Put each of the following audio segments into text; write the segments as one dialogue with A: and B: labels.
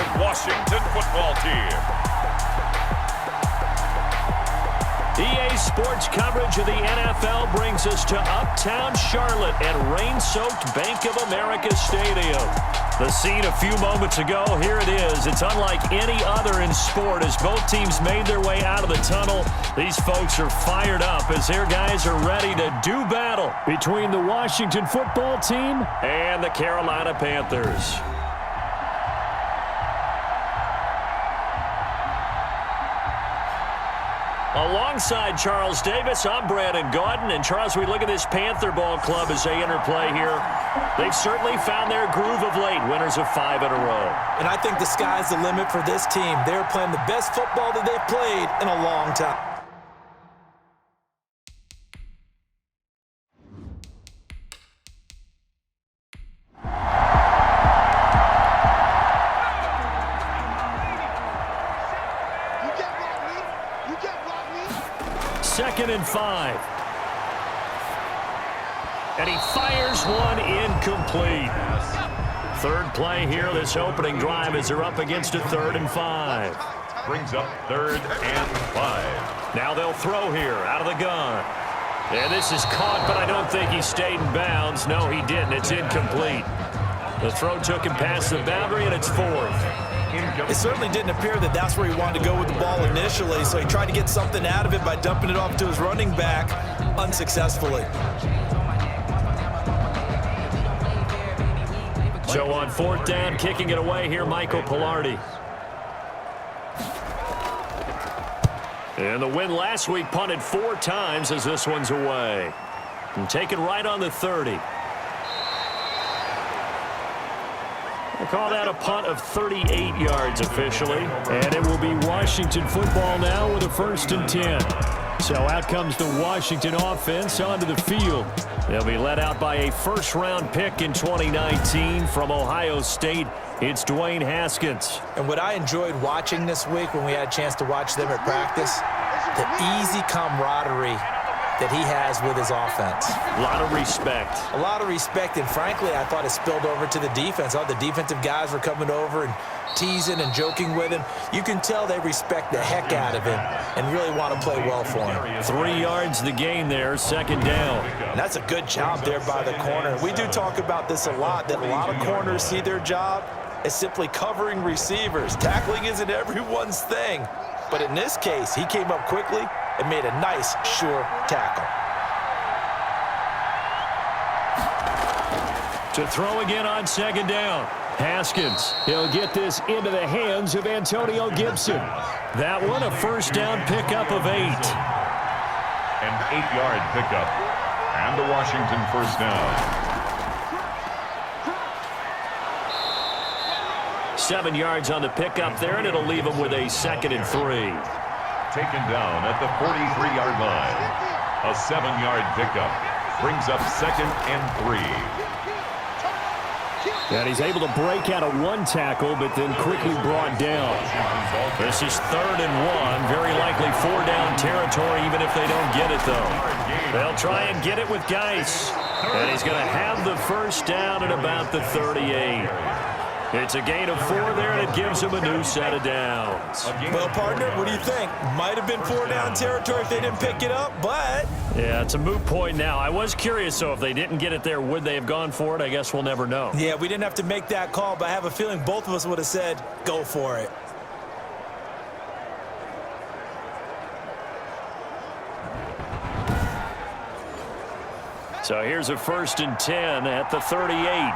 A: the Washington football team.
B: EA Sports coverage of the NFL brings us to uptown Charlotte at rain-soaked Bank of America Stadium. The scene a few moments ago, here it is. It's unlike any other in sport as both teams made their way out of the tunnel. These folks are fired up as their guys are ready to do battle between the Washington football team and the Carolina Panthers. Alongside Charles Davis, I'm Brandon Gaudin. And Charles, we look at this Panther ball club as they interplay here. They've certainly found their groove of late, winners of 5 in a row.
C: And I think the sky's the limit for this team. They're playing the best football that they've played in a long time.
B: Second and 5. And he fires one incomplete. Third play here, this opening drive as they're up against a 3rd and 5.
A: Brings up 3rd and 5.
B: Now they'll throw here out of the gun. And this is caught, but I don't think he stayed in bounds. No, he didn't. It's incomplete. The throw took him past the boundary, and it's 4th.
C: It certainly didn't appear that that's where he wanted to go with the ball initially, so he tried to get something out of it by dumping it off to his running back unsuccessfully.
B: So on 4th down, kicking it away here, Michael Pilardi. And the win last week punted 4 times as this one's away. And taken right on the 30. We'll call that a punt of 38 yards officially. And it will be Washington football now with a 1st and 10. So out comes the Washington offense onto the field. They'll be led out by a first-round pick in 2019 from Ohio State. It's Dwayne Haskins.
C: And what I enjoyed watching this week when we had a chance to watch them at practice, the easy camaraderie that he has with his offense.
B: A lot of respect.
C: A lot of respect, and frankly, I thought it spilled over to the defense. All the defensive guys were coming over and teasing and joking with him. You can tell they respect the heck out of him and really want to play well for him.
B: 3 yards the gain there, 2nd down.
C: And that's a good job there by the corner. We do talk about this a lot, that a lot of corners see their job as simply covering receivers. Tackling isn't everyone's thing. But in this case, he came up quickly and made a nice, sure tackle.
B: To throw again on 2nd down. Haskins, he'll get this into the hands of Antonio Gibson. That one, a 1st down pickup of 8.
A: An 8-yard pickup. And the Washington 1st down.
B: 7 yards on the pickup there, and it'll leave him with a 2nd and 3.
A: Taken down at the 43-yard line. A 7-yard pickup. Brings up 2nd and 3.
B: And he's able to break out of 1 tackle, but then quickly brought down. This is 3rd and 1. Very likely 4-down territory, even if they don't get it, though. They'll try and get it with Geis. And he's going to have the 1st down at about the 38. It's a gain of 4 there, and it gives him a new set of downs.
C: Well, partner, what do you think? Might have been 4-down territory if they didn't pick it up, but...
B: Yeah, it's a moot point now. I was curious, so if they didn't get it there, would they have gone for it? I guess we'll never know.
C: Yeah, we didn't have to make that call, but I have a feeling both of us would have said, go for it.
B: So here's a 1st and 10 at the 38.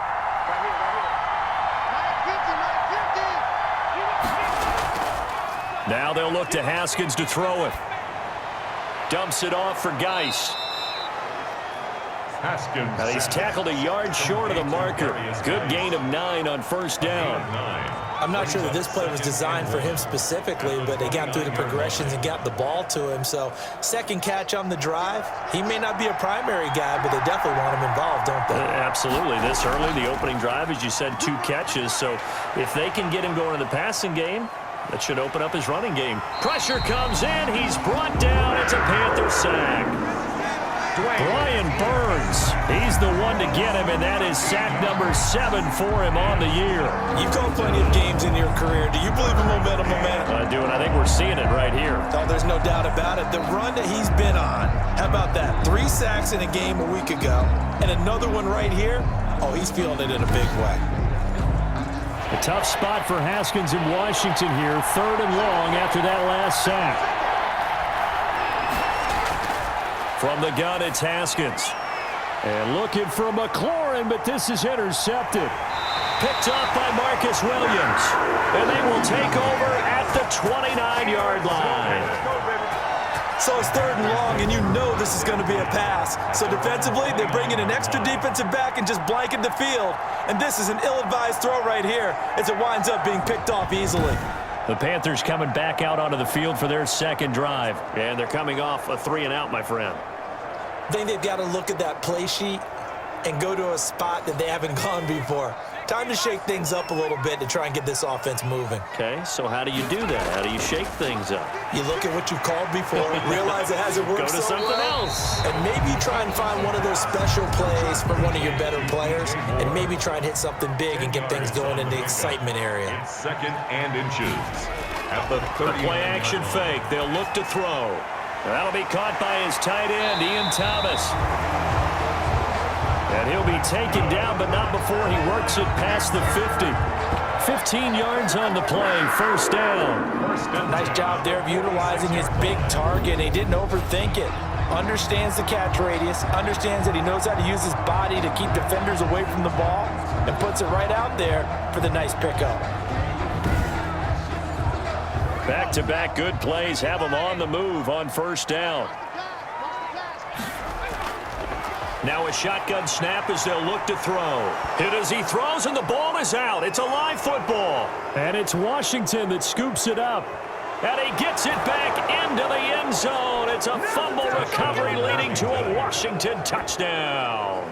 B: Now they'll look to Haskins to throw it. Dumps it off for Geis.
A: Haskins.
B: And he's tackled a yard short of the marker. Good gain of 9 on 1st down.
C: I'm not sure that this play was designed for him specifically, but they got through the progressions and got the ball to him. So 2nd catch on the drive. He may not be a primary guy, but they definitely want him involved, don't they?
B: Absolutely. This early, the opening drive, as you said, 2 catches. So if they can get him going in the passing game, that should open up his running game. Pressure comes in. He's brought down. It's a Panther sack. Brian Burns, he's the one to get him, and that is sack number 7 for him on the year.
C: You've called plenty of games in your career. Do you believe in momentum, my man?
B: I do, and I think we're seeing it right here.
C: Oh, there's no doubt about it. The run that he's been on, how about that? 3 sacks in a game a week ago, and another one right here. Oh, he's feeling it in a big way.
B: A tough spot for Haskins in Washington here. 3rd and long after that last sack. From the gun, it's Haskins. And looking for McLaurin, but this is intercepted. Picked off by Marcus Williams. And they will take over at the 29-yard line.
C: So it's 3rd and long, and you know this is going to be a pass. So defensively, they bring in an extra defensive back and just blanket the field. And this is an ill-advised throw right here as it winds up being picked off easily.
B: The Panthers coming back out onto the field for their second drive. And they're coming off a 3-and-out, my friend.
C: I think they've got to look at that play sheet and go to a spot that they haven't gone before. Time to shake things up a little bit to try and get this offense moving.
B: Okay, so how do you do that? How do you shake things up?
C: You look at what you've called before, realize it hasn't worked
B: Go to
C: so
B: something
C: well,
B: else.
C: and maybe try and find one of those special plays for one of your better players, and maybe try and hit something big and get things going in the excitement area.
A: It's 2nd and inches. At the 30.
B: Play action fake. They'll look to throw. That'll be caught by his tight end, Ian Thomas. And he'll be taken down, but not before he works it past the 50. 15 yards on the play, 1st down.
C: Nice job there of utilizing his big target. He didn't overthink it. Understands the catch radius, understands that he knows how to use his body to keep defenders away from the ball, and puts it right out there for the nice pickup.
B: Back-to-back good plays have him on the move on 1st down. Now a shotgun snap as they'll look to throw. Hit as he throws, and the ball is out. It's a live football. And it's Washington that scoops it up. And he gets it back into the end zone. It's a fumble recovery leading to a Washington touchdown.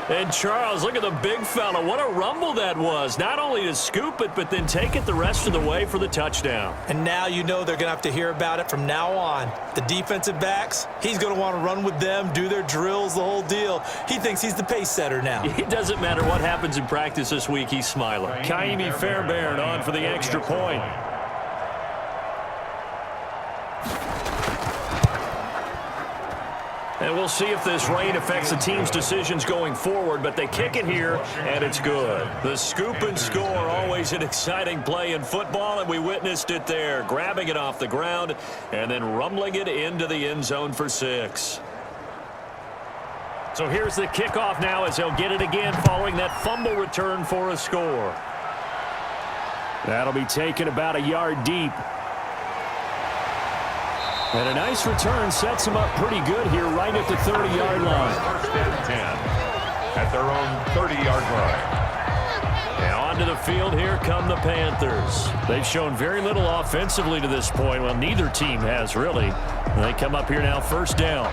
B: And Charles, look at the big fella. What a rumble that was. Not only to scoop it, but then take it the rest of the way for the touchdown.
C: And now you know they're going to have to hear about it from now on. The defensive backs, he's going to want to run with them, do their drills, the whole deal. He thinks he's the pace setter now.
B: It doesn't matter what happens in practice this week, he's smiling. Kaimi Fairbairn on for the extra point. And we'll see if this rain affects the team's decisions going forward, but they kick it here, and it's good. The scoop and score, always an exciting play in football, and we witnessed it there, grabbing it off the ground and then rumbling it into the end zone for 6. So here's the kickoff now as they'll get it again following that fumble return for a score. That'll be taken about a yard deep. And a nice return sets them up pretty good here right at the 30-yard line.
A: 1st and 10 at their own 30-yard line.
B: And onto the field here come the Panthers. They've shown very little offensively to this point. Well, neither team has really. And they come up here now 1st down.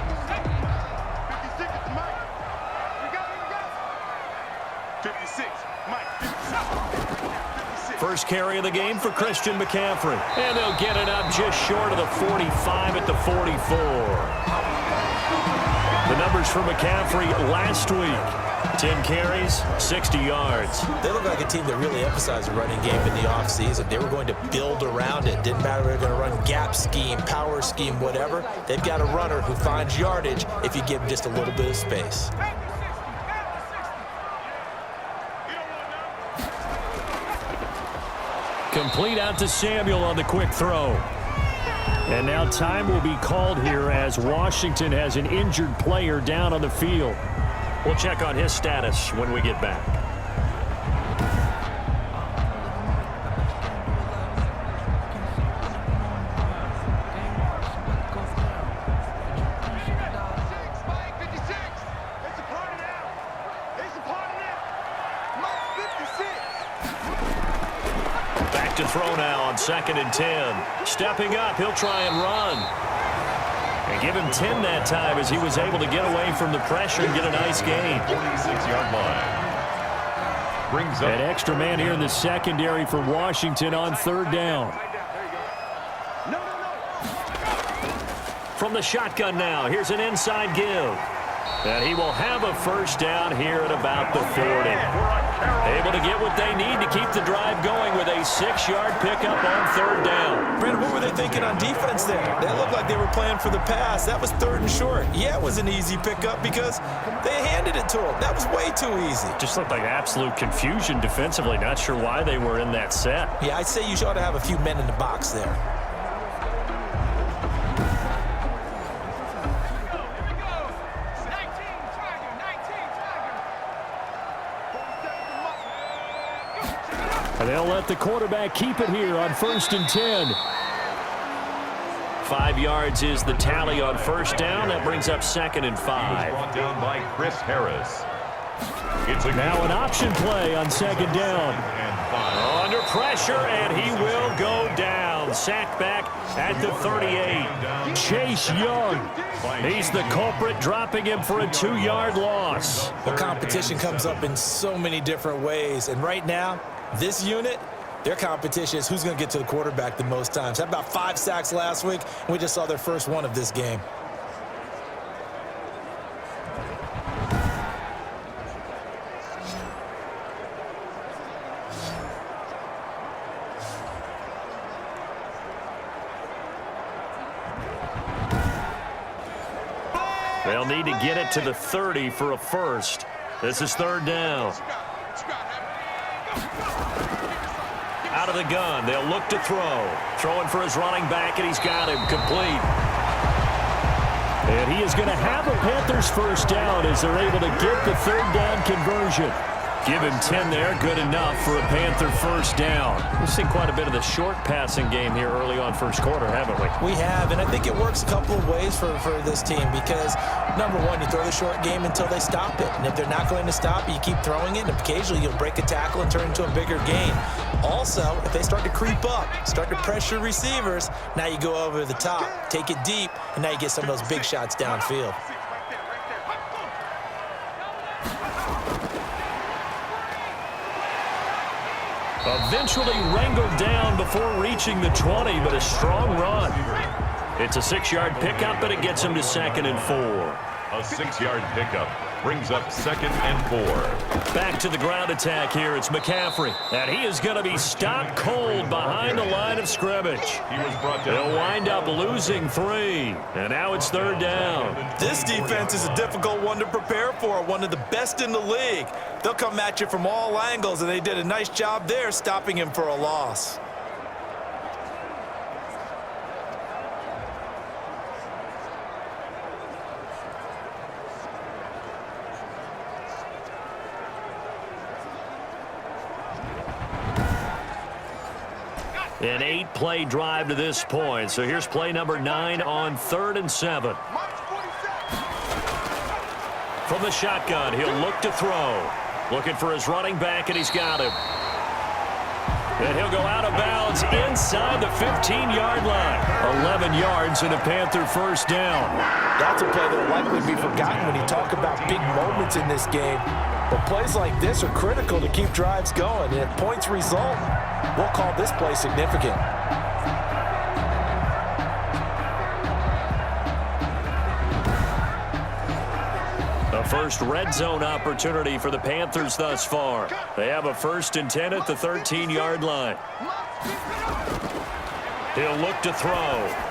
D: 56, Mike, 56.
B: First carry of the game for Christian McCaffrey. And they'll get it up just short of the 45 at the 44. The numbers for McCaffrey last week. 10 carries, 60 yards.
C: They look like a team that really emphasized the running game in the offseason. They were going to build around it. Didn't matter if they were going to run gap scheme, power scheme, whatever. They've got a runner who finds yardage if you give him just a little bit of space.
B: Complete out to Samuel on the quick throw. And now time will be called here as Washington has an injured player down on the field. We'll check on his status when we get back. To throw now on 2nd and 10. Stepping up, he'll try and run. And give him 10 that time as he was able to get away from the pressure and get a nice gain.
A: 46-yard line. Brings up
B: an extra man here in the secondary for Washington on 3rd down. From the shotgun now, here's an inside give. And he will have a first down here at about the 40. Able to get what they need to keep the drive going with a 6-yard pickup on third down.
C: Brandon, what were they thinking on defense there? That looked like they were playing for the pass. That was 3rd and short. Yeah, it was an easy pickup because they handed it to him. That was way too easy.
B: Just looked like absolute confusion defensively. Not sure why they were in that set.
C: Yeah, I'd say you ought to have a few men in the box there.
B: And they'll let the quarterback keep it here on 1st and 10. 5 yards is the tally on first down. That brings up 2nd and 5.
A: Brought down by Chris Harris. It's
B: Now an option play on 2nd down.
A: And 5.
B: Under pressure, and he will go down. Sacked back at the 38. Chase Young. He's the culprit, dropping him for a 2-yard loss.
C: The competition comes up in so many different ways. And right now, this unit, their competition is who's going to get to the quarterback the most times. Had about 5 sacks last week, and we just saw their first one of this game.
B: They'll need to get it to the 30 for a first. This is 3rd down. Out of the gun, they'll look to throw. Throwing for his running back, and he's got him complete. And he is going to have a Panthers first down as they're able to get the 3rd down conversion. Give him 10 there, good enough for a Panther first down. We've seen quite a bit of the short passing game here early on first quarter, haven't we?
C: We have, and I think it works a couple of ways for this team because, number one, you throw the short game until they stop it. And if they're not going to stop it, you keep throwing it, and occasionally you'll break a tackle and turn it into a bigger gain. Also, if they start to creep up, start to pressure receivers, now you go over the top, take it deep, and now you get some of those big shots downfield.
B: Eventually wrangled down before reaching the 20, but a strong run. It's a 6-yard pickup, but it gets him to 2nd and 4.
A: A 6-yard pickup brings up 2nd and 4.
B: Back to the ground attack here. It's McCaffrey. And he is going to be stopped cold behind the line of scrimmage.
A: He was brought down.
B: They'll wind up losing 3. And now it's 3rd down.
C: This defense is a difficult one to prepare for, one of the best in the league. They'll come at you from all angles, and they did a nice job there stopping him for a loss.
B: An 8-play drive to this point. So here's play number 9 on 3rd and 7. From the shotgun, he'll look to throw. Looking for his running back, and he's got him. And he'll go out of bounds inside the 15-yard line. 11 yards and a Panther first down.
C: That's a play that will likely be forgotten when you talk about big moments in this game. But plays like this are critical to keep drives going. And if points result, we'll call this play significant.
B: The first red zone opportunity for the Panthers thus far. They have a 1st and 10 at the 13-yard line. He'll look to throw.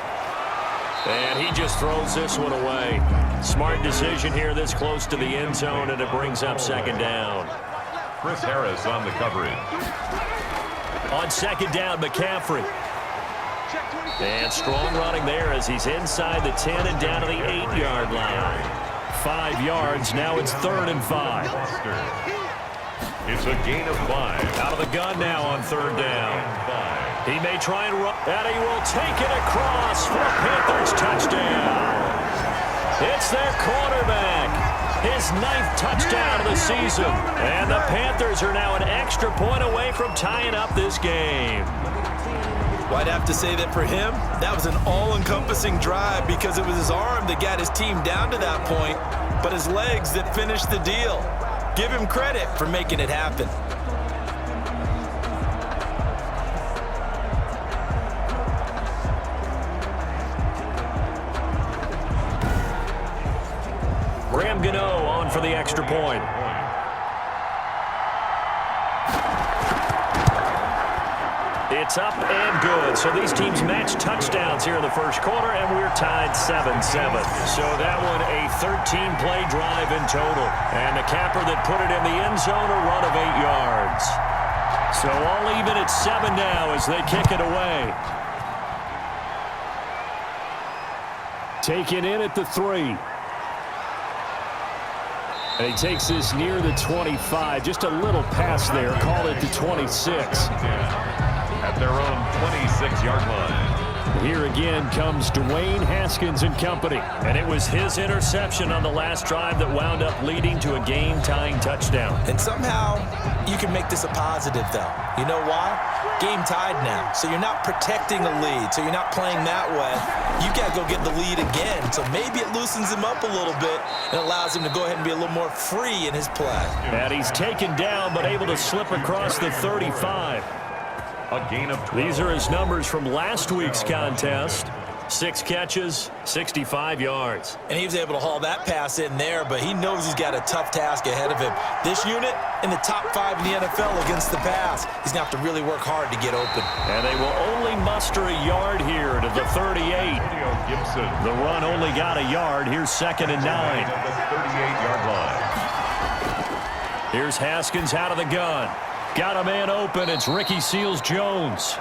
B: And he just throws this one away. Smart decision here this close to the end zone, and it brings up 2nd down.
A: Chris Harris on the coverage.
B: On 2nd down, McCaffrey. And strong running there as he's inside the 10 and down to the 8-yard line. 5 yards, now it's 3rd and 5.
A: It's a gain of 5.
B: Out of the gun now on 3rd down. He may try and run, and he will take it across for a Panthers touchdown. It's their quarterback. His 9th touchdown of the season. And the Panthers are now an extra point away from tying up this game.
C: Well, I'd have to say that for him, that was an all-encompassing drive because it was his arm that got his team down to that point, but his legs that finished the deal. Give him credit for making it happen.
B: Adam Gano on for the extra point. It's up and good. So these teams match touchdowns here in the first quarter, and we're tied 7-7. So that one a 13-play drive in total. And the capper that put it in the end zone, a run of 8 yards. So all even at 7 now as they kick it away. Taken in at the 3. And he takes this near the 25. Just a little pass there. Call it the 26.
A: At their own 26-yard line.
B: Here again comes Dwayne Haskins and company. And it was his interception on the last drive that wound up leading to a game-tying touchdown.
C: And somehow you can make this a positive, though. You know why? Game tied now. So you're not protecting a lead. So you're not playing that way. You got to go get the lead again. So maybe it loosens him up a little bit and allows him to go ahead and be a little more free in his play.
B: And he's taken down but able to slip across the 35.
A: A gain of 12.
B: These are his numbers from last week's contest. 6 catches, 65 yards.
C: And he was able to haul that pass in there, but he knows he's got a tough task ahead of him. This unit in the top 5 in the NFL against the pass. He's going to have to really work hard to get open.
B: And they will only muster a yard here to the 38.
A: Gibson.
B: The run only got a yard. Here's 2nd and 9.
A: At the 38-yard line.
B: Here's Haskins out of the gun. Got a man open. It's Ricky Seals-Jones.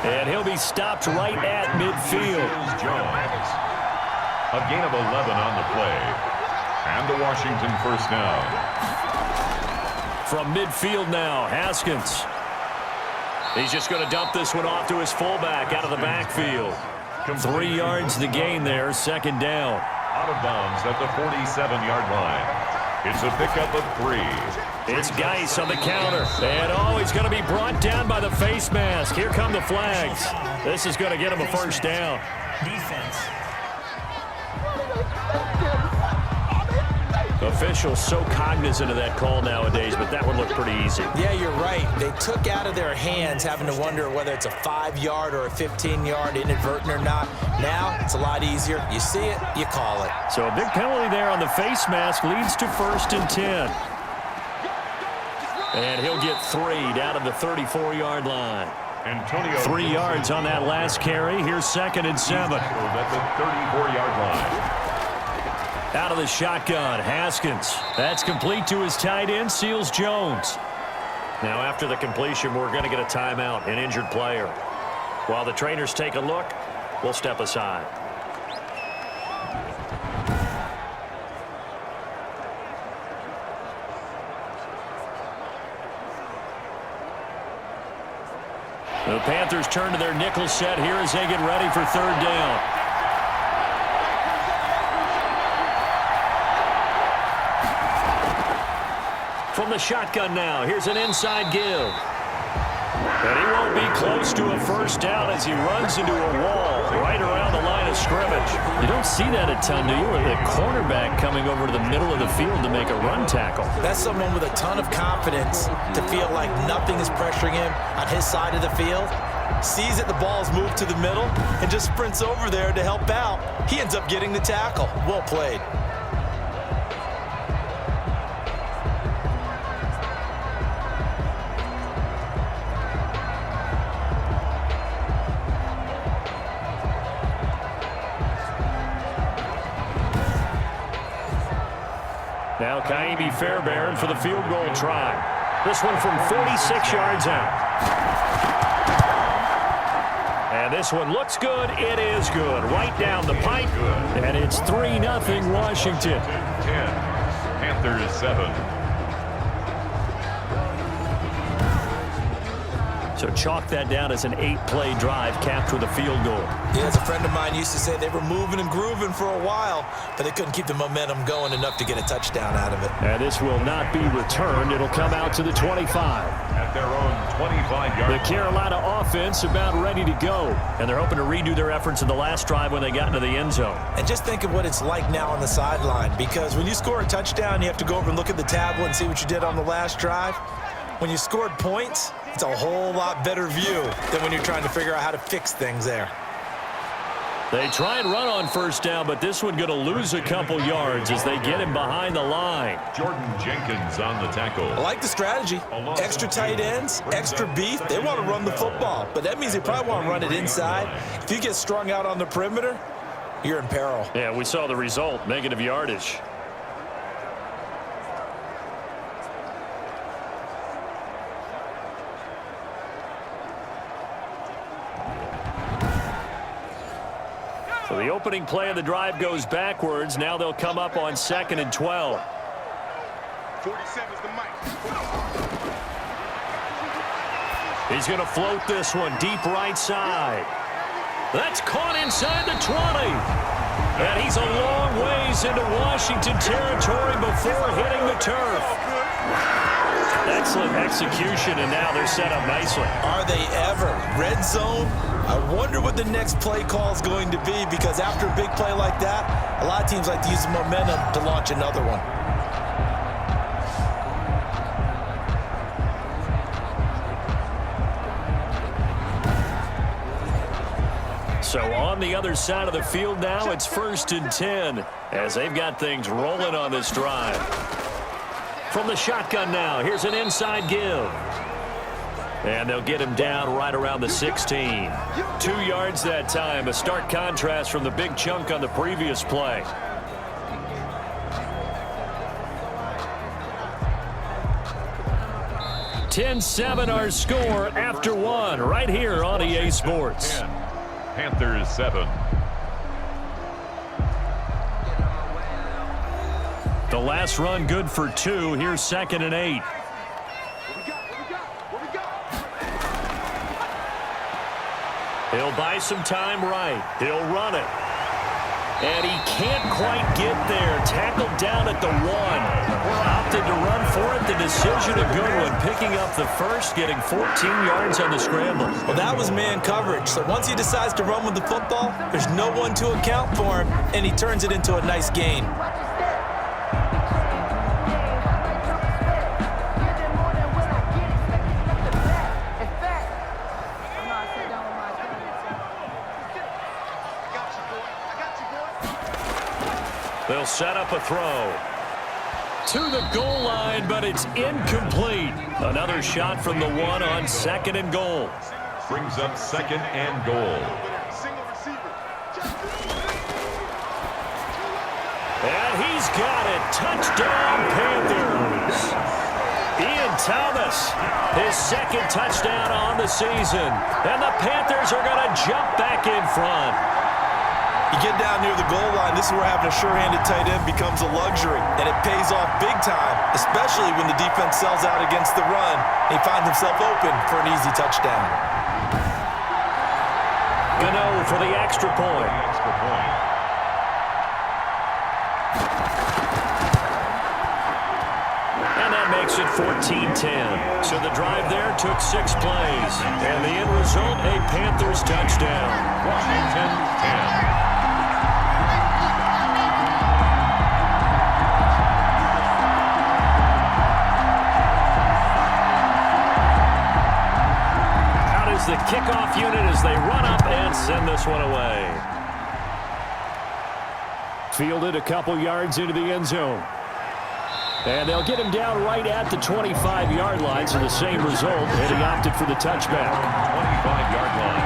B: And he'll be stopped right at midfield.
A: Jones. A gain of 11 on the play. And the Washington first down.
B: From midfield now, Haskins. He's just going to dump this one off to his fullback out of the backfield. 3 yards the gain there, 2nd down.
A: Out of bounds at the 47-yard line. It's a pickup of 3.
B: It's Geis on the counter. And, oh, he's going to be brought down by the face mask. Here come the flags. This is going to get him a first down.
E: Defense.
B: Officials so cognizant of that call nowadays, but that one looked pretty easy.
C: Yeah, you're right. They took out of their hands having to wonder whether it's a 5-yard or a 15-yard inadvertent or not. Now it's a lot easier. You see it, you call it.
B: So a big penalty there on the face mask leads to 1st and 10. And he'll get 3 down to the 34-yard line.
A: Antonio
B: 3 yards on that last carry. Here's 2nd and 7.
A: At the 34-yard line.
B: Out of the shotgun, Haskins. That's complete to his tight end, Seals-Jones. Now after the completion, we're going to get a timeout, an injured player. While the trainers take a look, we'll step aside. The Panthers turn to their nickel set here as they get ready for 3rd down. From the shotgun now, here's an inside give. And he won't be close to a first down as he runs into a wall right around the line of scrimmage. You don't see that a ton, do you? With the cornerback coming over to the middle of the field to make a run tackle.
C: That's someone with a ton of confidence to feel like nothing is pressuring him on his side of the field. Sees that the ball's moved to the middle and just sprints over there to help out. He ends up getting the tackle. Well played.
B: Now Kaimi Fairbairn for the field goal try. This one from 46 yards out. And this one looks good. It is good. Right down the pipe. And it's 3-0 Washington.
A: 10. Panthers 7.
B: So chalk that down as an 8-play drive capped with a field goal.
C: Yeah, as a friend of mine used to say, they were moving and grooving for a while, but they couldn't keep the momentum going enough to get a touchdown out of it.
B: And this will not be returned. It'll come out to the 25.
A: At their own 25-yard line.
B: The Carolina offense about ready to go. And they're hoping to redo their efforts in the last drive when they got into the end zone.
C: And just think of what it's like now on the sideline, because when you score a touchdown, you have to go over and look at the tablet and see what you did on the last drive. When you scored points, it's a whole lot better view than when you're trying to figure out how to fix things there.
B: They try and run on first down, but this one going to lose a couple yards as they get him behind the line.
A: Jordan Jenkins on the tackle.
C: I like the strategy. Extra tight ends, extra beef. They want to run the football, but that means they probably want to run it inside. If you get strung out on the perimeter, you're in peril.
B: Yeah, we saw the result, negative yardage. So the opening play of the drive goes backwards. Now they'll come up on 2nd and 12.
D: 47's the mic.
B: He's going to float this one deep right side. That's caught inside the 20. And he's a long ways into Washington territory before hitting the turf. Excellent execution, and now they're set up nicely.
C: Are they ever? Red zone? I wonder what the next play call is going to be, because after a big play like that, a lot of teams like to use the momentum to launch another one.
B: So on the other side of the field now, it's 1st and 10 as they've got things rolling on this drive. From the shotgun now, here's an inside give. And they'll get him down right around the 16. 2 yards that time, a stark contrast from the big chunk on the previous play. "10-7 our score after one right here on EA Sports.
A: Panthers 7.
B: The last run good for 2. Here's 2nd and 8. He'll buy some time right. He'll run it. And he can't quite get there. Tackled down at the 1. Opted to run for it. The decision a good one. Picking up the first, getting 14 yards on the scramble.
C: Well, that was man coverage. So once he decides to run with the football, there's no one to account for him, and he turns it into a nice gain.
B: They'll set up a throw. To the goal line, but it's incomplete. Another shot from the 1 on 2nd and goal.
A: Brings up 2nd and goal.
B: And he's got it. Touchdown, Panthers. Ian Thomas, his 2nd touchdown on the season. And the Panthers are going to jump back in front.
C: You get down near the goal line, this is where having a sure-handed tight end becomes a luxury, and it pays off big time, especially when the defense sells out against the run, and he finds himself open for an easy touchdown.
B: Gano for the extra point. And that makes it 14-10. So the drive there took 6 plays, and the end result, a Panthers touchdown.
A: Washington 10.
B: The kickoff unit as they run up and send this one away. Fielded a couple yards into the end zone. And they'll get him down right at the 25-yard line, so the same result, and he opted for the touchback.
A: 25-yard line.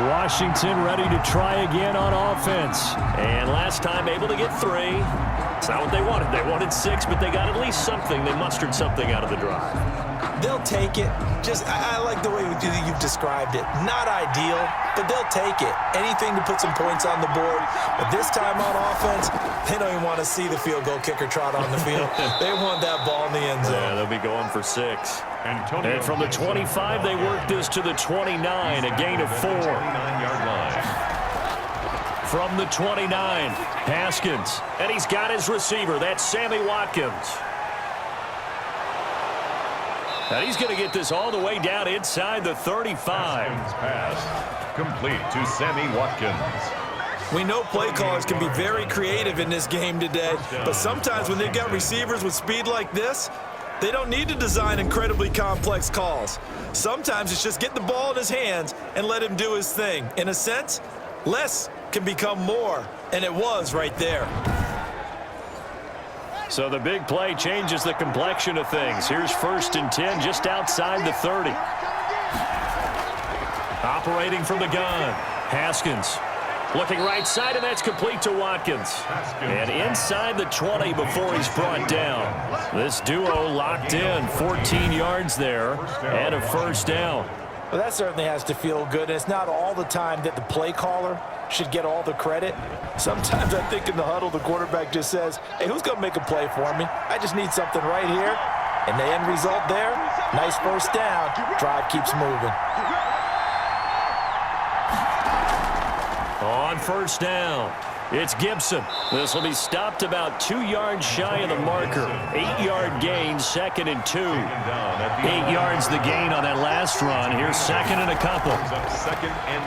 B: Washington ready to try again on offense. And last time able to get 3. It's not what they wanted. They wanted 6, but they got at least something. They mustered something out of the drive.
C: They'll take it. I like the way you've described it. Not ideal, but they'll take it. Anything to put some points on the board. But this time on offense, they don't even want to see the field goal kicker trot on the field. They want that ball in the end zone.
B: Yeah, they'll be going for 6. And from the 25, they work this to the 29, a gain of 4.
A: 29-yard line.
B: From the 29, Haskins. And he's got his receiver. That's Sammy Watkins. And he's going to get this all the way down inside the 35.
A: Pass complete to Sammy Watkins.
C: We know play callers can be very creative in this game today, but sometimes when they've got receivers with speed like this, they don't need to design incredibly complex calls. Sometimes it's just get the ball in his hands and let him do his thing. In a sense, less can become more, and it was right there.
B: So the big play changes the complexion of things. Here's 1st and 10 just outside the 30. Operating from the gun, Haskins. Looking right side, and that's complete to Watkins. And inside the 20 before he's brought down. This duo locked in, 14 yards there, and a 1st down.
C: Well, that certainly has to feel good. It's not all the time that the play caller should get all the credit. Sometimes I think in the huddle, the quarterback just says, hey, who's going to make a play for me? I just need something right here. And the end result there, nice 1st down. Drive keeps moving.
B: On 1st down, it's Gibson. This will be stopped about 2 yards shy of the marker. 8-yard gain, 2nd and 2. 8 yards the gain on that last run. Here's 2nd and a couple.
A: 2nd and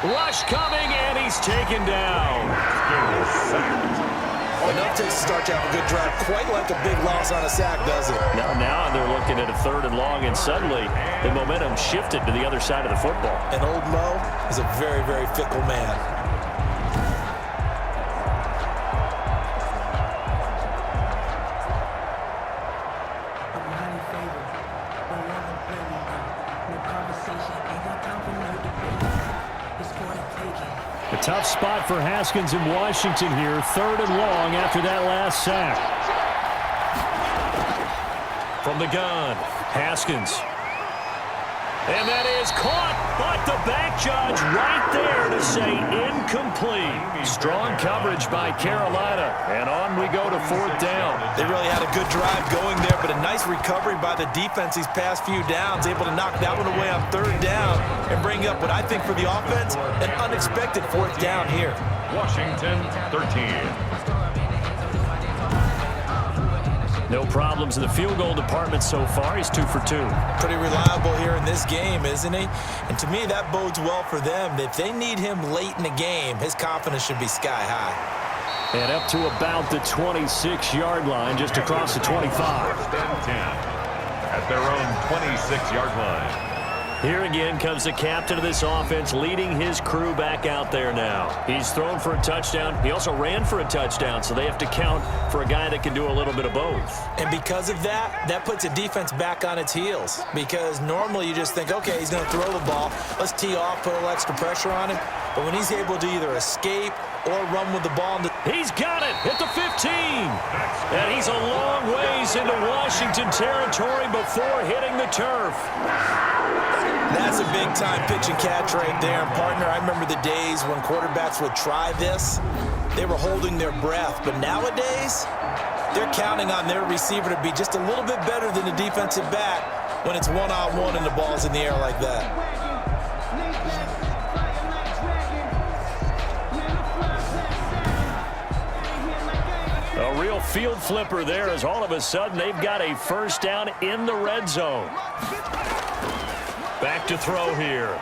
A: 2.
B: Rush coming, and he's taken down.
C: Enough to start to have a good drive, quite like a big loss on a sack, does it?
B: Now they're looking at a 3rd and long, and suddenly the momentum shifted to the other side of the football.
C: And old Mo is a very, very fickle man.
B: A tough spot for Haskins in Washington here. 3rd and long after that last sack. From the gun, Haskins. And that is caught, but the back judge right there to say incomplete. Strong coverage by Carolina, and on we go to 4th down.
C: They really had a good drive going there, but a nice recovery by the defense these past few downs, able to knock that one away on 3rd down and bring up what I think for the offense, an unexpected 4th down here.
A: Washington 13.
B: No problems in the field goal department so far. He's 2 for 2.
C: Pretty reliable here in this game, isn't he? And to me, that bodes well for them. If they need him late in the game, his confidence should be sky high.
B: And up to about the 26-yard line, just across the 25.
A: 1st and 10 at their own 26-yard line.
B: Here again comes the captain of this offense, leading his crew back out there now. He's thrown for a touchdown. He also ran for a touchdown, so they have to count for a guy that can do a little bit of both.
C: And because of that, that puts a defense back on its heels. Because normally you just think, okay, he's going to throw the ball. Let's tee off, put a little extra pressure on him. But when he's able to either escape or run with the ball.
B: He's got it at the 15. And he's a long ways into Washington territory before hitting the turf.
C: That's a big-time pitch and catch right there. And, partner, I remember the days when quarterbacks would try this. They were holding their breath. But nowadays, they're counting on their receiver to be just a little bit better than the defensive back when it's one-on-one and the ball's in the air like that.
B: A real field flipper there as all of a sudden they've got a 1st down in the red zone. Back to throw here.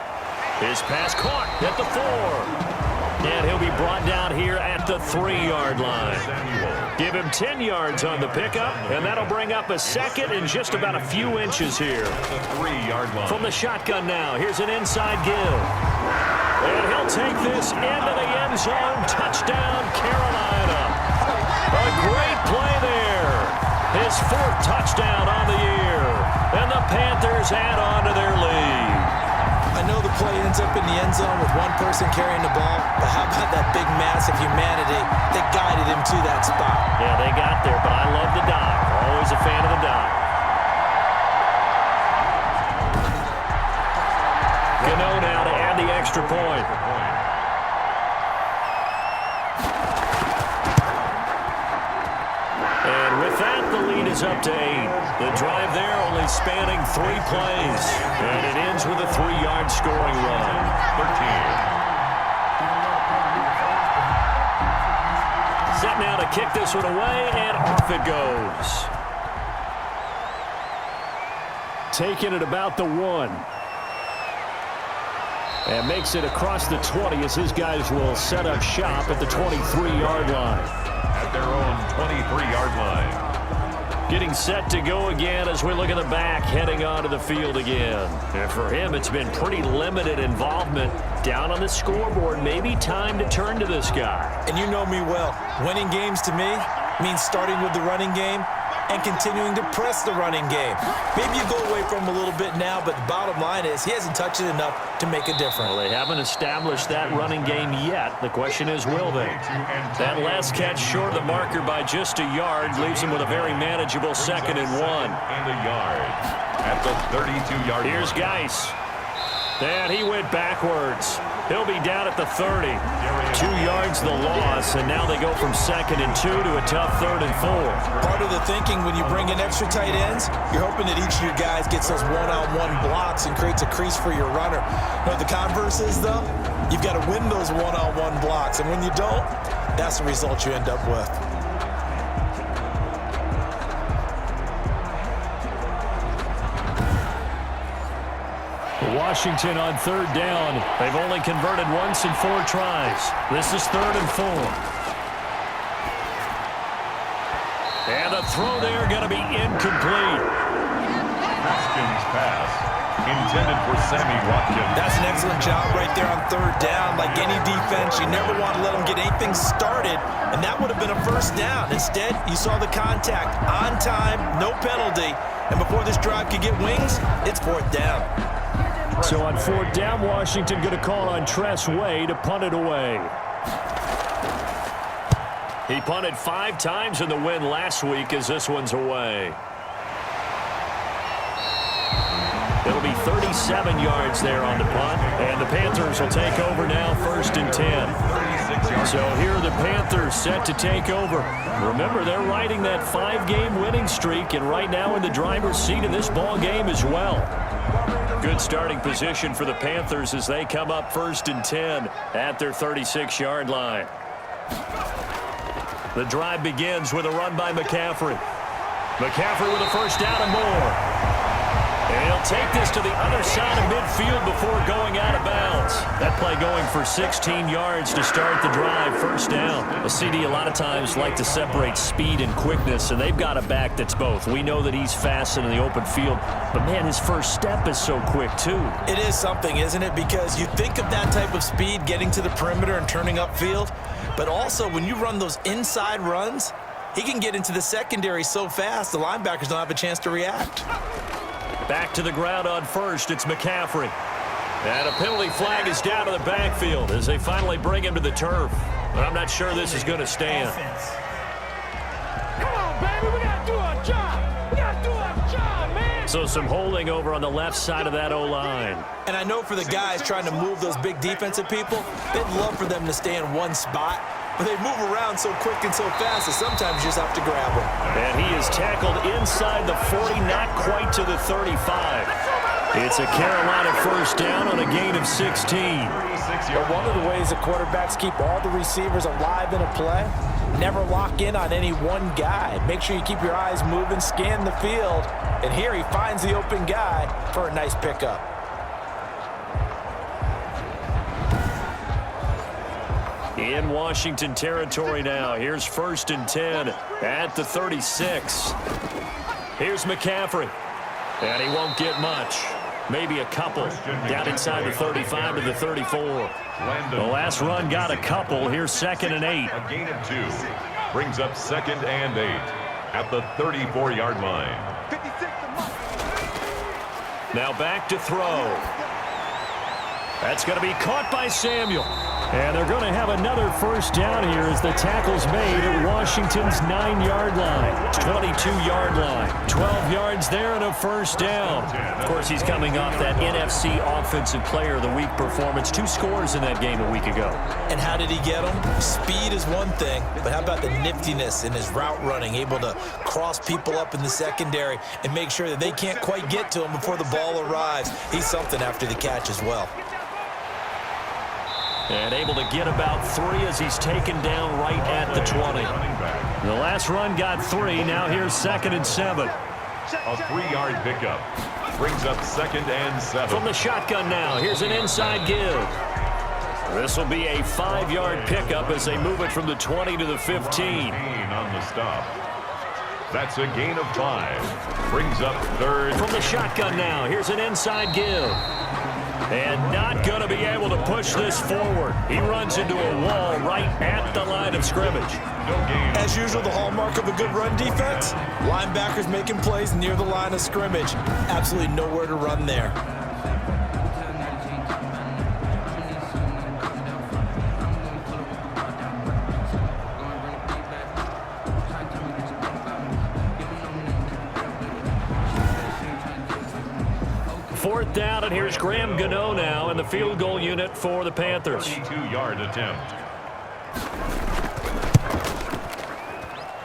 B: His pass caught at the 4. And he'll be brought down here at the 3-yard line. Give him 10 yards on the pickup, and that'll bring up a 2nd and just about a few inches here.
A: The 3-yard line.
B: From the shotgun now, here's an inside give. And he'll take this into the end zone. Touchdown, Carolina. A great play there. His 4th touchdown on the year. And the Panthers add on to their lead.
C: I know the play ends up in the end zone with one person carrying the ball, but how about that big mass of humanity that guided him to that spot?
B: Yeah, they got there, but I love the dive. Always a fan of the dive. Gano now to add the extra point. And with that, the lead is up to 8. The drive there only spanning 3 plays. And it ends with a 3-yard scoring run. 13. Set now to kick this one away, and off it goes. Taking it about the 1. And makes it across the 20 as his guys will set up shop at the 23-yard line.
A: At their own 23-yard line.
B: Getting set to go again as we look at the back, heading onto the field again. And for him, it's been pretty limited involvement. Down on the scoreboard, maybe time to turn to this guy.
C: And you know me well. Winning games to me means starting with the running game and continuing to press the running game. Maybe you go away from him a little bit now, but the bottom line is he hasn't touched it enough to make a difference.
B: Well, they haven't established that running game yet. The question is, will they? That last catch short of the marker by just a yard leaves him with a very manageable 2nd and 1.
A: And a yard at the 32-yard line.
B: Here's Geis. And he went backwards. He'll be down at the 30. 2 yards the loss, and now they go from 2nd and 2 to a tough 3rd and 4.
C: Part of the thinking when you bring in extra tight ends, you're hoping that each of your guys gets those one-on-one blocks and creates a crease for your runner. You know what the converse is, though? You've got to win those one-on-one blocks, and when you don't, that's the result you end up with.
B: Washington on 3rd down. They've only converted once in 4 tries. This is 3rd and 4. And the throw there going to be incomplete.
A: Haskins' pass intended for Sammy Watkins.
C: That's an excellent job right there on 3rd down. Like any defense, you never want to let them get anything started, and that would have been a 1st down. Instead, you saw the contact on time, no penalty, and before this drive could get wings, it's 4th down.
B: So on 4th down, Washington going to call on Tress Way to punt it away. He punted 5 times in the win last week as this one's away. It'll be 37 yards there on the punt, and the Panthers will take over now 1st and 10. So here are the Panthers set to take over. Remember, they're riding that 5-game winning streak, and right now in the driver's seat in this ball game as well. Good starting position for the Panthers as they come up 1st and 10 at their 36-yard line. The drive begins with a run by McCaffrey. McCaffrey with a 1st down and more. And he'll take this to the other side of midfield before going out of bounds. That play going for 16 yards to start the drive, 1st down. A CD a lot of times like to separate speed and quickness, and they've got a back that's both. We know that he's fast in the open field, but man, his first step is so quick too.
C: It is something, isn't it? Because you think of that type of speed getting to the perimeter and turning upfield, but also when you run those inside runs, he can get into the secondary so fast the linebackers don't have a chance to react.
B: Back to the ground on 1st, it's McCaffrey. And a penalty flag is down to the backfield as they finally bring him to the turf. But I'm not sure this is going to stand.
E: Come on, baby, we got to do our job. We got to do our job, man.
B: So some holding over on the left side of that O-line.
C: And I know for the guys trying to move those big defensive people, they'd love for them to stay in one spot. But they move around so quick and so fast that sometimes you just have to grab them.
B: And he is tackled inside the 40, not quite to the 35. It's a Carolina 1st down on a gain of 16.
C: But one of the ways the quarterbacks keep all the receivers alive in a play, never lock in on any one guy. Make sure you keep your eyes moving, scan the field. And here he finds the open guy for a nice pickup.
B: In Washington territory now. Here's 1st and 10 at the 36. Here's McCaffrey. And he won't get much. Maybe a couple. Down inside the 35 to the 34. The last run got a couple. Here's 2nd and 8.
A: A gain of 2. Brings up 2nd and 8 at the 34-yard line.
B: Now back to throw. That's going to be caught by Samuel. And they're going to have another 1st down here as the tackle's made at Washington's 9-yard line. 22-yard line. 12 yards there and a 1st down. Of course, he's coming off that NFC Offensive Player of the Week performance. 2 scores in that game a week ago.
C: And how did he get them? Speed is one thing, but how about the niftiness in his route running, able to cross people up in the secondary and make sure that they can't quite get to him before the ball arrives. He's something after the catch as well.
B: And able to get about 3 as he's taken down right at the 20. The last run got 3. Now here's 2nd and 7.
A: A 3-yard pickup brings up 2nd and 7.
B: From the shotgun now, here's an inside give. This will be a 5-yard pickup as they move it from the 20 to the 15.
A: On the stop. That's a gain of 5. Brings up third.
B: From the shotgun now, here's an inside give. And not going to be able to push this forward. He runs into a wall right at the line of scrimmage.
A: No gain.
C: As usual, the hallmark of a good run defense, linebackers making plays near the line of scrimmage. Absolutely nowhere to run there.
B: Fourth down, and here's Graham Gano now in the field goal unit for the Panthers.
A: 32-yard attempt.